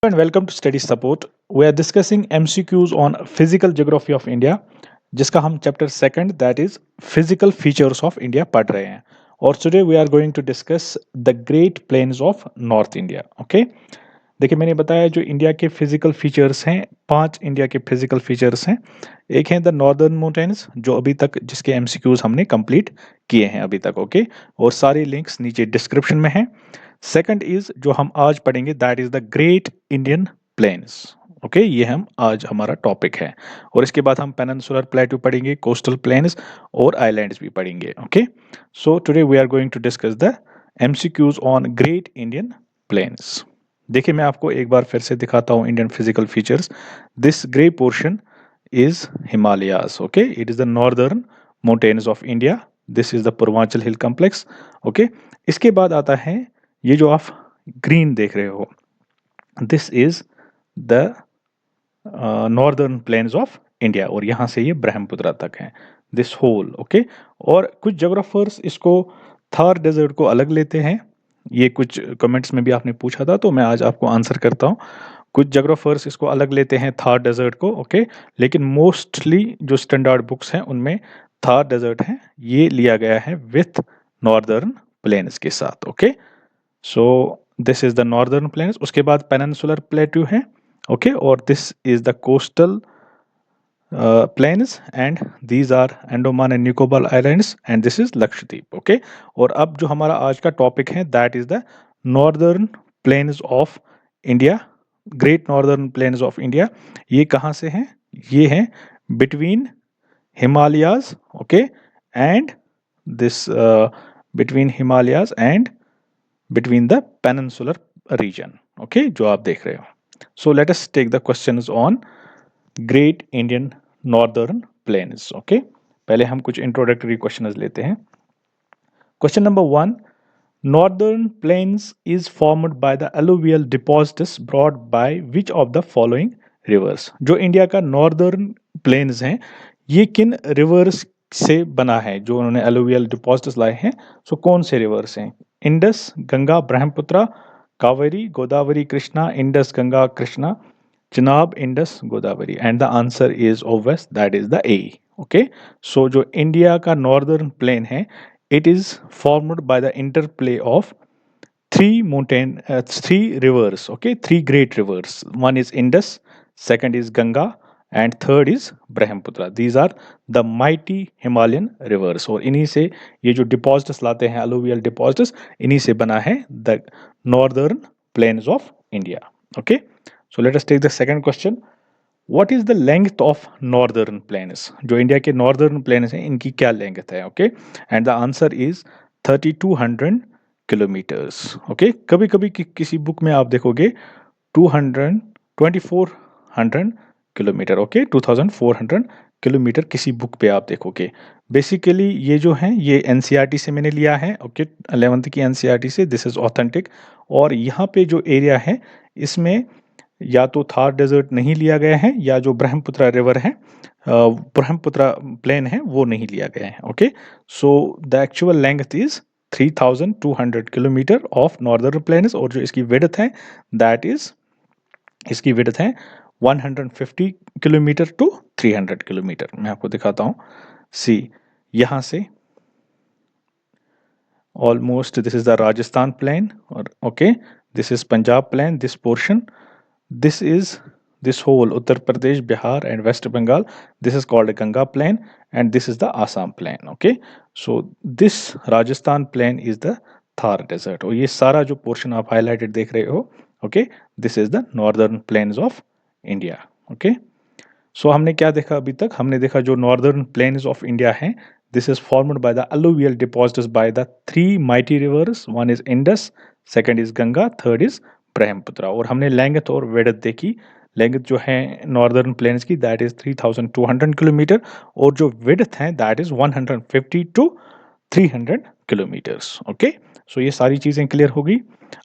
And welcome to Study Support. We are discussing MCQs on Physical Geography of India, जिसका हम chapter second that is physical features of India पढ़ रहे हैं. और today we are going to discuss the great plains of north India. Okay, देखिए मैंने बताया जो इंडिया के फिजिकल फीचर्स हैं, 5 इंडिया के फिजिकल फीचर्स हैं. एक है द नॉर्दर्न माउंटेन्स जो अभी तक जिसके एमसीक्यूज हमने कंप्लीट किए हैं अभी तक. ओके, और सारे लिंक्स नीचे डिस्क्रिप्शन में हैं. सेकंड इज जो हम आज पढ़ेंगे that is the great Indian plains. Okay, ये हम आज हमारा टॉपिक है. और इसके बाद हम पेनिनसुलर प्लेटू पढ़ेंगे, कोस्टल प्लेन्स और आइलैंड्स भी पढ़ेंगे. Okay, so today we are going to discuss the MCQs on great Indian plains. देखिए मैं आपको एक बार फिर से दिखाता हूँ Indian physical features. This grey portion is Himalayas. Okay, it is the northern mountains of India. This is the Purvanchal hill complex. Okay, इसके बाद आता है ये जो आप ग्रीन देख रहे हो, this is the northern plains of India और यहाँ से ये ब्रह्मपुत्र तक है, दिस होल. ओके, और कुछ जोग्राफर्स इसको थार डेजर्ट को अलग लेते हैं. ये कुछ कमेंट्स में भी आपने पूछा था तो मैं आज आपको आंसर करता हूँ. कुछ जोग्राफर्स इसको अलग लेते हैं थार डेजर्ट को. ओके, लेकिन मोस्टली जो स्टैंडर्ड बुक्स हैं उनमें थार डेजर्ट है ये लिया गया है विथ नॉर्दर्न प्लेन्स के साथ. Okay, so this is the northern plains. उसके बाद पेनिनसुलर प्लेट्यू है. ओके, और this is the coastal plains and these are Andaman and Nicobar islands and this is Lakshadweep. Okay, और अब जो हमारा आज का टॉपिक है that is the northern plains of India, great northern plains of India. ये कहाँ से हैं? ये हैं between Himalayas. Okay, and this between Himalayas and between the peninsular region. Okay, जो आप देख रहे हो. So let us take the questions on Great Indian Northern Plains. Okay, पहले हम कुछ introductory questions लेते हैं. Question number 1. Northern Plains is formed by the alluvial deposits brought by which of the following rivers? जो India का northern plains हैं ये किन रिवर्स से बना है जो उन्होंने alluvial deposits लाए हैं? सो कौन से रिवर्स हैं? Indus, Ganga, Brahmaputra, Kaveri, Godavari, Krishna, Indus, Ganga, Krishna, Chenab, Indus, Godavari. And the answer is obvious, that is the A. Okay, so जो इंडिया का नॉर्दर्न प्लेन है it is formed by the interplay of three rivers. Okay, three great rivers. One is Indus, second is Ganga, and third is Brahmaputra. These are the mighty Himalayan rivers. और इन्हीं से ये जो deposits लाते हैं alluvial deposits, इन्हीं से बना है the northern plains of India. Okay, so let us take the second question. What is the length of northern plains? जो इंडिया के northern plains हैं इनकी क्या length है? Okay, and the answer is 3200 kilometres. Okay, कभी कभी किसी book में आप देखोगे 2400 किलोमीटर. ओके, 2400 किलोमीटर किसी बुक पे आप देखोगे. बेसिकली ये जो है ये एनसीईआरटी से मैंने लिया है. ओके, 11th की एनसीईआरटी से. This is authentic. और यहाँ पे जो एरिया है इसमें या तो थार डेजर्ट नहीं लिया गया है या जो ब्रह्मपुत्र रिवर है ब्रह्मपुत्र प्लेन है वो नहीं लिया गया है. Okay, so the actual length is 3200 kilometre of northern plains. और जो इसकी विड्थ है दैट इज इसकी विड्थ है 150 किलोमीटर टू 300 किलोमीटर. मैं आपको दिखाता हूँ. सी, यहाँ से almost this is the Rajasthan plain. और okay, this is Punjab plain. This portion, this is this whole Uttar Pradesh, Bihar and West Bengal. This is called a Ganga plain and this is the Assam plain. Okay, so this Rajasthan plain is the Thar desert. और ये सारा जो portion आप highlighted देख रहे हो, okay, this is the northern plains of India. Okay, so हमने क्या देखा अभी तक? हमने देखा जो northern plains of India है this is formed by the alluvial deposits by the three mighty rivers. One is Indus, second is Ganga, third is Brahmaputra. और हमने लेंथ और विड्थ देखी. लेंथ जो है नॉर्दर्न प्लेन्स की दैट इज 3200 किलोमीटर और जो विड्थ है that is 150 to 300 kilometres. Okay, so ये सारी चीज़ें क्लियर हो गई.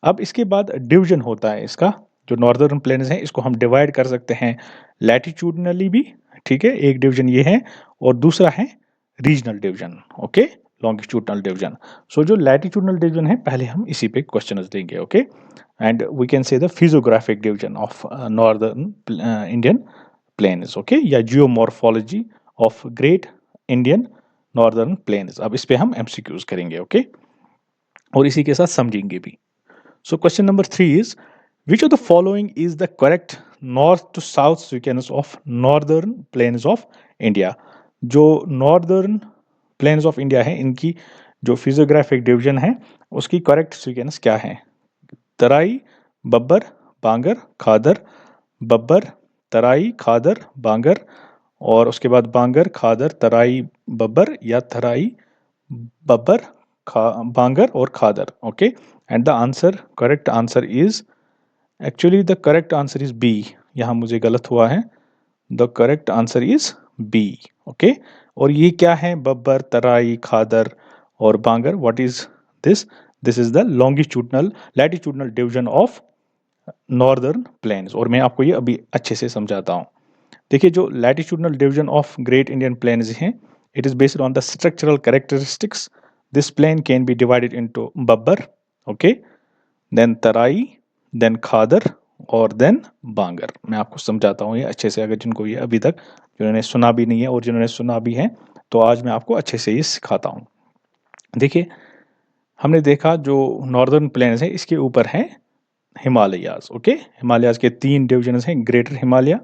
अब इसके बाद डिवीजन होता है इसका. जो नॉर्दर्न प्लेन्स हैं इसको हम डिवाइड कर सकते हैं लैटिट्यूडनली भी. ठीक है, एक डिवीजन ये है और दूसरा है regional division. Okay, longitudinal division. So जो लैटिट्यूडनल डिवीजन है पहले हम इसी पे क्वेश्चंस देंगे, okay. And we can say the physiographic division of northern Indian plains, okay, या geomorphology of great Indian northern plains. अब इस पे हम एमसीक्यूज करेंगे, ओके, और इसी के साथ समझेंगे भी। So question number 3 is which of the following is the correct north to south sequence of northern plains of India? जो northern plains of India है इनकी जो फिजियोग्राफिक डिवीजन है उसकी करेक्ट सीक्वेंस क्या है? तराई, बब्बर, बांगर, खादर, बब्बर, तराई, खादर, बांगर, और उसके बाद बांगर, खादर, तराई, बब्बर, या तराई, बब्बर, बांगर और Khadar, okay. And the answer, correct answer is, actually the correct answer is B. यहाँ मुझे गलत हुआ है, the correct answer is B, okay. और ये क्या है? बब्बर, तराई, खादर और Bangar, what is this? This is the longitudinal latitudinal division of northern plains. और मैं आपको ये अभी अच्छे से समझाता हूँ। देखिए, जो latitudinal division of great Indian plains हैं, it is based on the structural characteristics. This plain can be divided into Bhabar, okay, then Terai, then Khadar और देन बांगर। मैं आपको समझाता हूँ ये अच्छे से, अगर जिनको ये अभी तक जिन्होंने सुना भी नहीं है और जिन्होंने सुना भी है तो आज मैं आपको अच्छे से ये सिखाता हूँ। देखिए, हमने देखा जो नॉर्दर्न प्लेन्स है इसके ऊपर है हिमालयाज, ओके। हिमालयाज के 3 डिविजन्स हैं, ग्रेटर हिमालय,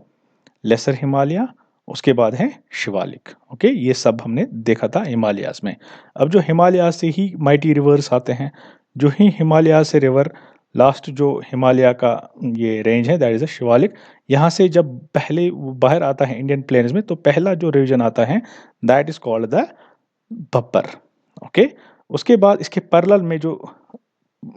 लेसर हिमालय, उसके बाद है शिवालिक, ओके। ये सब हमने देखा था हिमालयाज में। अब जो हिमालयाज से ही माइटी रिवर्स आते हैं, जो ही हिमालयाज से रिवर लास्ट जो हिमालय का ये रेंज है दैट इज अ शिवालिक, यहाँ से जब पहले वो बाहर आता है इंडियन प्लेन्स में तो पहला जो रीजन आता है that is called the Babbar, okay. उसके बाद इसके पैरेलल में जो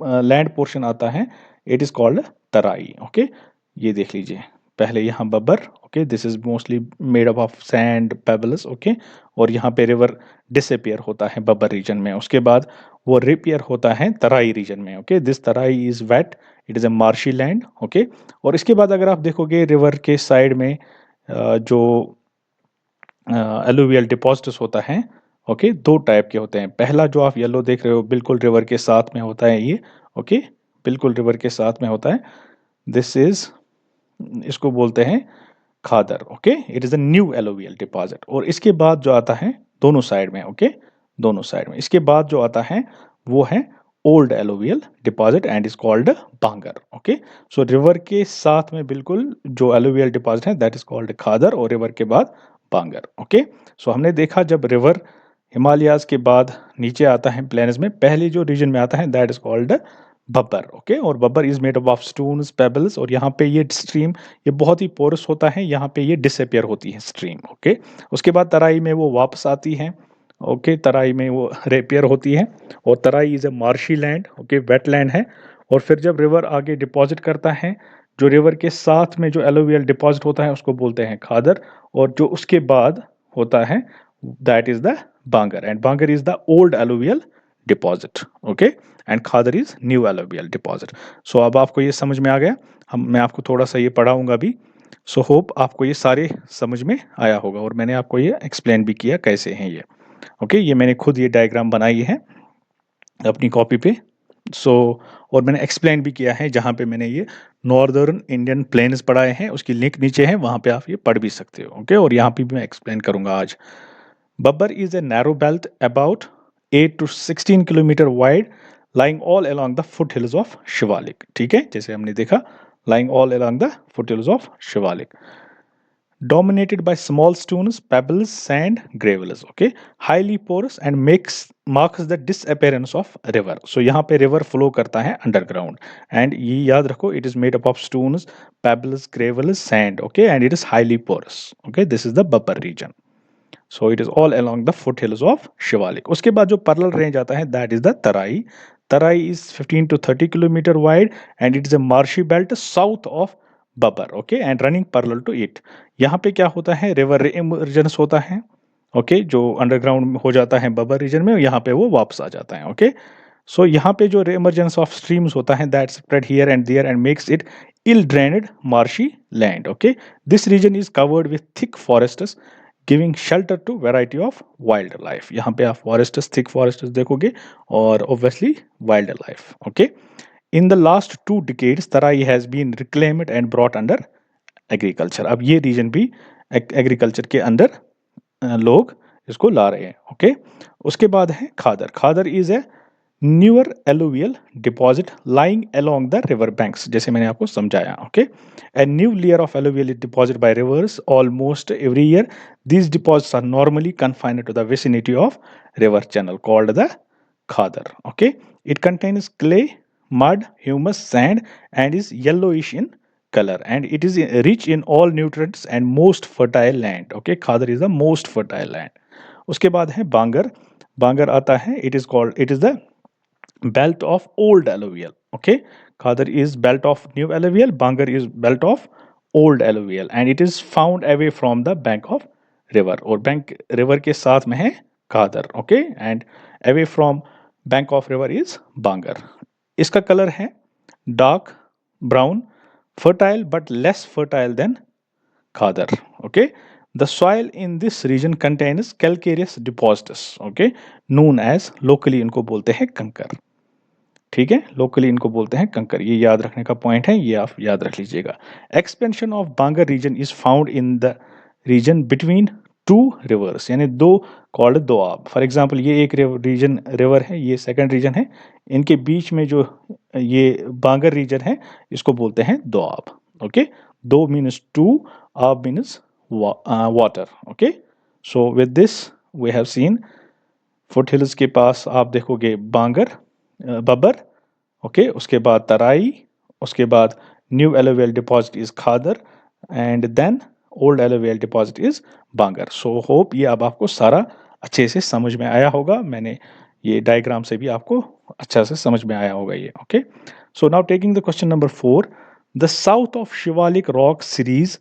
लैंड पोर्शन आता है it is called Terai, okay. ये देख लीजिए, पहले यहाँ Bhabar, okay, this is mostly made up of sand pebbles, okay. और यहाँ पे रिवर डिसअपियर होता है बब्बर रीजन में, उसके बाद वो रिपेयर होता है तराई रीजन में, okay. This Terai is wet, it is a marshy land, okay. और इसके बाद अगर आप देखोगे रिवर के साइड में जो एलुवियल डिपॉजिट्स होता है, ओके, 2 टाइप के होते हैं। पहला जो आप येलो देख रहे हो बिल्कुल रिवर के साथ में होता है ये, ओके, बिल्कुल रिवर के साथ में होता है, दिस इज, इसको बोलते हैं Khadar, okay. It is a new alluvial deposit. और इसके बाद जो आता है दोनों साइड में, ओके, दोनों साइड में, इसके बाद जो आता है वो है old alluvial deposit and is called Bangar, okay. So river के साथ में बिल्कुल जो एलुवियल डिपॉजिट है दैट इज कॉल्ड खादर, और रिवर के बाद बांगर, ओके। सो हमने देखा जब रिवर हिमालयाज के बाद नीचे आता है प्लेन्स में, पहले जो रीजन में आता है that is called Bhabar, okay. और Bhabar is made up of stones, pebbles, और यहाँ पे ये स्ट्रीम ये बहुत ही पोरस होता है, यहाँ पे ये डिसअपियर होती है स्ट्रीम, ओके। उसके बाद तराई में वो वापस आती है, ओके, तराई में वो रेपियर होती है, और Terai is a marshy land, okay, wetland है। और फिर जब रिवर आगे डिपॉजिट करता है, जो रिवर के साथ में जो एलुवियल डिपॉजिट होता है उसको बोलते हैं खादर, और जो उसके बाद होता है that is the Bangar, and Bangar is the old alluvial deposit, okay, and Khadar is new alluvial deposit. So अब आपको ये समझ में आ गया, मैं आपको थोड़ा सा ये पढ़ाऊंगा भी, सो होप आपको ये सारे समझ में आया होगा, और मैंने आपको ये एक्सप्लेन भी किया कैसे हैं ये, ओके। ये मैंने खुद ये डायग्राम बनाई है अपनी कॉपी पे, सो और मैंने एक्सप्लेन भी किया है जहाँ पे मैंने ये नॉर्दर्न इंडियन प्लेन्स पढ़ाए हैं उसकी लिंक नीचे है, वहाँ पे आप ये पढ़ भी सकते हो, ओके। और यहाँ पे भी मैं एक्सप्लेन करूँगा आज। Babbar is a narrow belt about 8 to 16 kilometre wide, lying all along the foot hills of Shivalik, ठीक है, जैसे हमने देखा, lying all along the foot hills of Shivalik, dominated by small stones, pebbles, sand, gravels, okay, highly porous and makes marks the disappearance of river. So यहाँ पे river flow करता है underground, and ये याद रखो it is made up of stones, pebbles, gravels, sand, okay, and it is highly porous, okay. This is the Babbar region. So it is all along the foothills of Shivalik. उसके बाद जो parallel range आता है that is the Tarai. Tarai is 15 to 30 kilometer wide and it is a marshy belt south of Babbar, okay, and running parallel to it. यहाँ पे क्या होता है, रिवर इमर्जेंस होता है, ओके, जो अंडरग्राउंड हो जाता है बबर रीजन में, यहाँ पे वो वापस आ जाता है, ओके। सो यहाँ पे जो इमर्जेंस ऑफ स्ट्रीम्स होता है that spread here and there and makes it ill drained marshy land, okay. This region is covered with thick forests giving shelter to variety of wildlife. यहाँ पे आप forests, thick forests देखोगे और obviously wildlife. Okay, in the last 2 decades Terai has been reclaimed and brought under agriculture. अब ये reason भी agriculture के अंदर लोग इसको ला रहे हैं। ओके, उसके बाद है Khadar. Khadar is a newer alluvial deposit lying along the river banks, जैसे मैंने आपको समझाया। Okay, a new layer of alluvial deposit by rivers almost every year. These deposits are normally confined to the vicinity of river channel called the khadar. Okay, it contains clay, mud, humus, sand, and is yellowish in color, and it is rich in all nutrients and most fertile land. Okay, khadar is the most fertile land. उसके बाद है बांगर। बांगर आता है, it is the belt of old alluvial. Okay, khadar is belt of new alluvial, bangar is belt of old alluvial, and it is found away from the bank of river, और bank river के साथ में है khadar. Okay, and away from bank of river is bangar. इसका colour है dark brown, fertile but less fertile than khadar. Okay, the soil in this region contains calcareous deposits. Okay, known as locally इनको बोलते हैं कंकर। ठीक है, locally इनको बोलते हैं कंकर। ये याद रखने का पॉइंट है, ये आप याद रख लीजिएगा। Expansion of Bangar region is found in the region between 2 rivers, यानी दो कॉल्ड दोआब। फॉर एग्जांपल ये एक रीजन रिवर है, ये सेकंड रीजन है, इनके बीच में जो ये बांगर रीजन है इसको बोलते हैं दोआब। ओके, दो मीन्स टू, आब means water. Okay, so with this we have seen foot hills के पास आप देखोगे बांगर, बब्बर। ओके, उसके बाद तराई, उसके बाद new alluvial deposit is Khadar, and then old alluvial deposit is Bangar. So hope ये अब आपको सारा अच्छे से समझ में आया होगा। मैंने ये डायग्राम से भी आपको अच्छा से समझ में आया होगा ये। Okay, so now taking the question number 4, the south of Shivalik rock series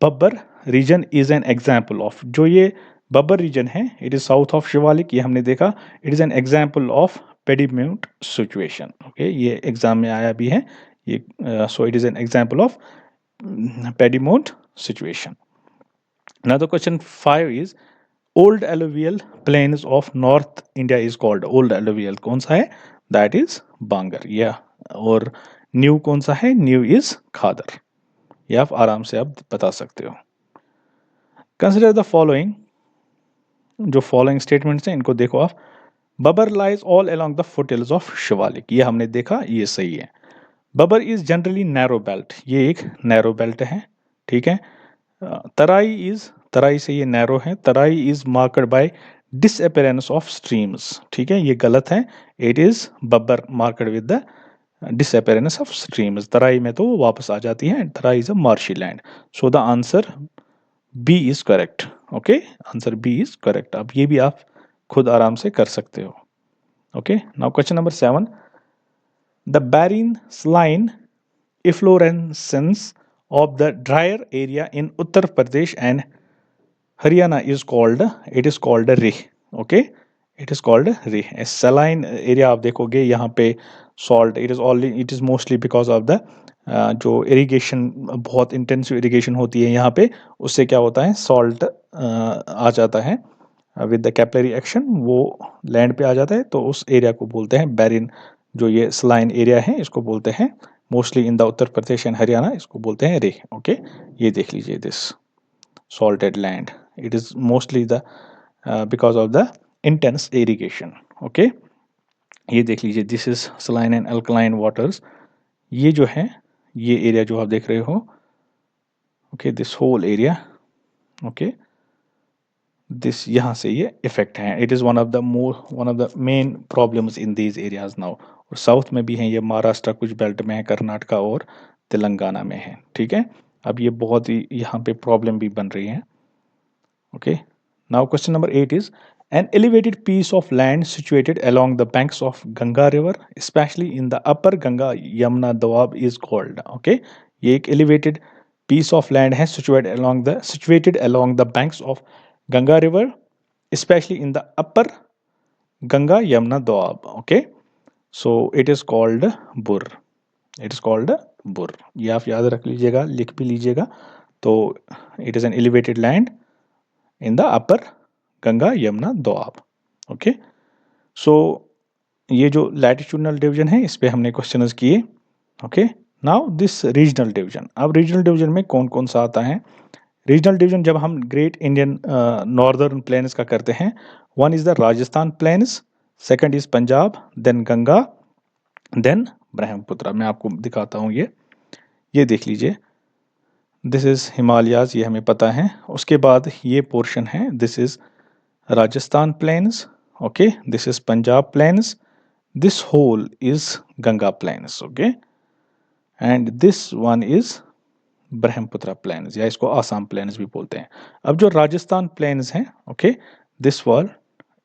Bhabar region is an example of. जो ये बब्बर रीजन है, it is south of Shivalik, ये हमने देखा, it is an example of piedmont situation. Okay, ये एग्जाम में आया भी है ये। So it is an example of piedmont situation. Now the question 5 is old alluvial plains of north India is called. Old alluvial कौन सा है? That is Bangar. या और न्यू कौन सा है? New is Khadar. ये आप आराम से आप बता सकते हो। कंसिडर द फॉलोइंग, जो फॉलोइंग स्टेटमेंट्स हैं इनको देखो आप। Bhabar lies all along the foothills of Shivalik, ये हमने देखा, ये सही है। Bhabar is generally narrow belt, ये एक नैरो बेल्ट है। ठीक है। तराई इज, तराई से ये नैरो है। Terai is marked by disappearance of streams, ठीक है, ये गलत है। It is Bhabar marked with the disappearance of streams. Terai में तो वो वापस आ जाती है। Terai is a marshy land. So the answer B is correct. Okay, answer B is correct. अब ये भी आप खुद आराम से कर सकते हो। Okay, now question number 7, the barren saline efflorescence of the drier area in Uttar Pradesh and Haryana is called, it is called rih. Okay, it is called rih. A saline area आप देखोगे यहाँ पे salt, it is mostly because of the जो irrigation, बहुत intensive irrigation होती है यहाँ पे, उससे क्या होता है, सॉल्ट आ जाता है विद द कैपिलरी एक्शन, वो लैंड पे आ जाता है, तो उस एरिया को बोलते हैं बैरिन। जो ये स्लाइन एरिया है इसको बोलते हैं mostly in the Uttar Pradesh and Haryana, इसको बोलते हैं रे। ओके, ये देख लीजिए, this salted land, it is mostly the because of the intense irrigation. Okay, ये देख लीजिए, this is saline and alkaline waters. ये जो है, ये एरिया जो आप देख रहे हो, okay, this whole area, okay, this यहाँ से ये इफेक्ट है। It is one of the main problems in these areas now. और साउथ में भी हैं, ये महाराष्ट्र कुछ बेल्ट में है, कर्नाटका और तेलंगाना में है। ठीक है, अब ये बहुत ही यहाँ पे प्रॉब्लम भी बन रही है। Okay, now question number 8 is an elevated piece of land situated along the banks of Ganga river specially in the upper Ganga Yamuna Doab is called. Okay, ये एक एलिवेटेड piece of land है situated along the banks of Ganga river, especially in the upper Ganga Yamuna Doab. Okay, so it is called Bur. It is called Bur. ये आप याद रख लीजिएगा, लिख भी लीजिएगा। तो it is an elevated land in the upper Ganga Yamuna Doab. Okay, so ये जो लैटिट्यूडनल डिवीजन है इस पे हमने क्वेश्चंस किए। Okay, now this regional division, अब रीजनल डिवीजन में कौन कौन सा आता है। रीजनल डिवीजन जब हम ग्रेट इंडियन नॉर्दर्न प्लेन्स का करते हैं, one is the Rajasthan plains, second is Punjab, then Ganga, then Brahmaputra. मैं आपको दिखाता हूँ, ये देख लीजिए, दिस इज हिमालयाज, ये हमें पता है। उसके बाद ये पोर्शन है, this is Rajasthan plains, okay, this is Punjab plains, this whole is Ganga plains, okay, and this one is Brahmaputra plains, या इसको आसाम प्लेन्स भी बोलते हैं। अब जो राजस्थान प्लेन्स हैं, okay, this world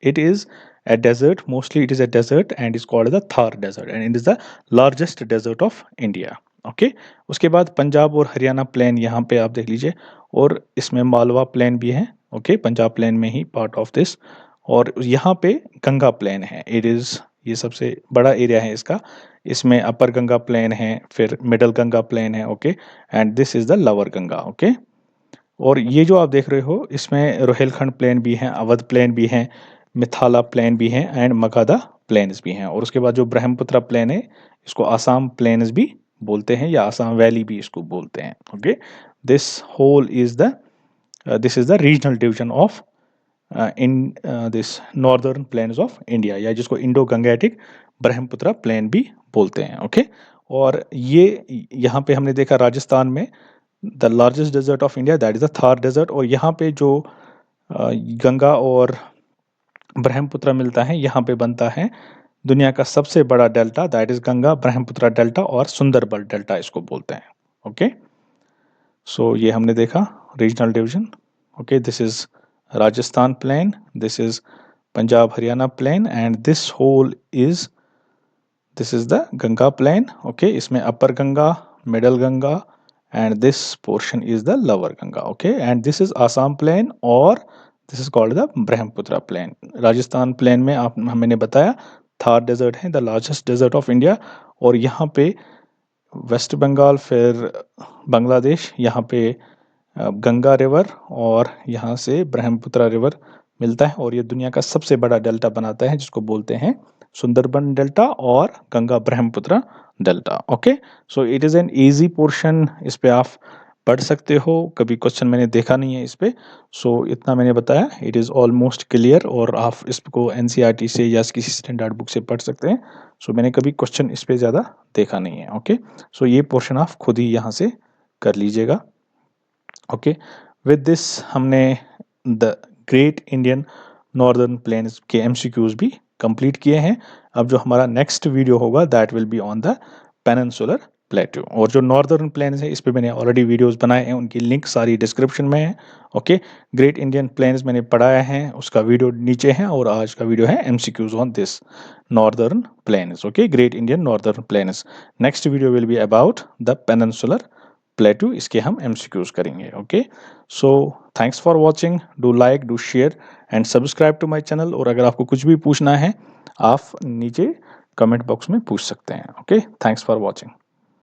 it is a desert, mostly it is a desert and is called the Thar desert and it is the largest desert of India। Okay, उसके बाद पंजाब और हरियाणा प्लेन यहाँ पे आप देख लीजिए, और इसमें मालवा प्लेन भी है। ओके, पंजाब प्लेन में ही पार्ट ऑफ दिस, और यहाँ पे गंगा प्लेन है, इट इज़, ये सबसे बड़ा एरिया है इसका। इसमें अपर गंगा प्लेन है, फिर मिडल गंगा प्लेन है, okay, and this is the lower Ganga. Okay, और ये जो आप देख रहे हो इसमें रोहिलखंड प्लेन भी हैं, अवध प्लेन भी हैं, मिथाला प्लेन भी हैं, एंड मगधा प्लेन्स भी हैं। और उसके बाद जो ब्रह्मपुत्र प्लेन है इसको आसाम प्लेन्स भी बोलते हैं, या आसाम वैली भी इसको बोलते हैं। Okay, this whole is the this is the regional division of in this northern plains of India, या जिसको इंडो गंगेटिक ब्रह्मपुत्र प्लेन भी बोलते हैं। ओके, और ये यहाँ पे हमने देखा राजस्थान में the largest desert of India, that is the Thar desert, और यहाँ पे जो गंगा और ब्रह्मपुत्र मिलता है, यहाँ पे बनता है दुनिया का सबसे बड़ा delta, that is Ganga Brahmaputra delta, और सुंदरबन डेल्टा इसको बोलते हैं। ओके, सो ये हमने देखा regional division. Okay, this is Rajasthan plain, this is Punjab Haryana plain, and this whole is, this is the Ganga plain. Okay, इसमें upper Ganga, middle Ganga, and this portion is the lower Ganga, okay, and this is Assam plain, और this is called the Brahmaputra plain। Rajasthan plain में आप मैंने बताया Thar desert है, the largest desert of India, और यहाँ पे वेस्ट बंगाल, फिर बांग्लादेश, यहाँ पे गंगा रिवर, और यहाँ से ब्रह्मपुत्र रिवर मिलता है, और ये दुनिया का सबसे बड़ा डेल्टा बनाता है जिसको बोलते हैं सुंदरबन डेल्टा और Ganga Brahmaputra delta. Okay, so it is an easy portion, इस पे आप पढ़ सकते हो, कभी क्वेश्चन मैंने देखा नहीं है इस पे, सो इतना मैंने बताया, इट इज़ ऑलमोस्ट क्लियर, और आप इसको एनसीईआरटी से या किसी स्टैंडर्ड बुक से पढ़ सकते हैं। सो मैंने कभी क्वेश्चन इस पे ज़्यादा देखा नहीं है। ओके, सो ये पोर्शन आप खुद ही यहाँ से कर लीजिएगा। ओके, विद दिस हमने the great Indian northern plains के एमसीक्यूज भी कंप्लीट किए हैं। अब जो हमारा नेक्स्ट वीडियो होगा that will be on the peninsular प्लेटू, और जो नॉर्दर्न प्लेन्स है इस पे मैंने ऑलरेडी वीडियोस बनाए हैं, उनकी लिंक सारी डिस्क्रिप्शन में है। ओके, ग्रेट इंडियन प्लेन्स मैंने पढ़ाया है, उसका वीडियो नीचे है, और आज का वीडियो है MCQs on this northern plains. Okay, great Indian northern plains. Next video will be about the peninsular plateau, इसके हम एमसीक्यूज करेंगे। Okay, so thanks for watching, do like, do share and subscribe to my channel, और अगर आपको कुछ भी पूछना है आप नीचे कमेंट बॉक्स में पूछ सकते हैं। Okay, thanks for watching.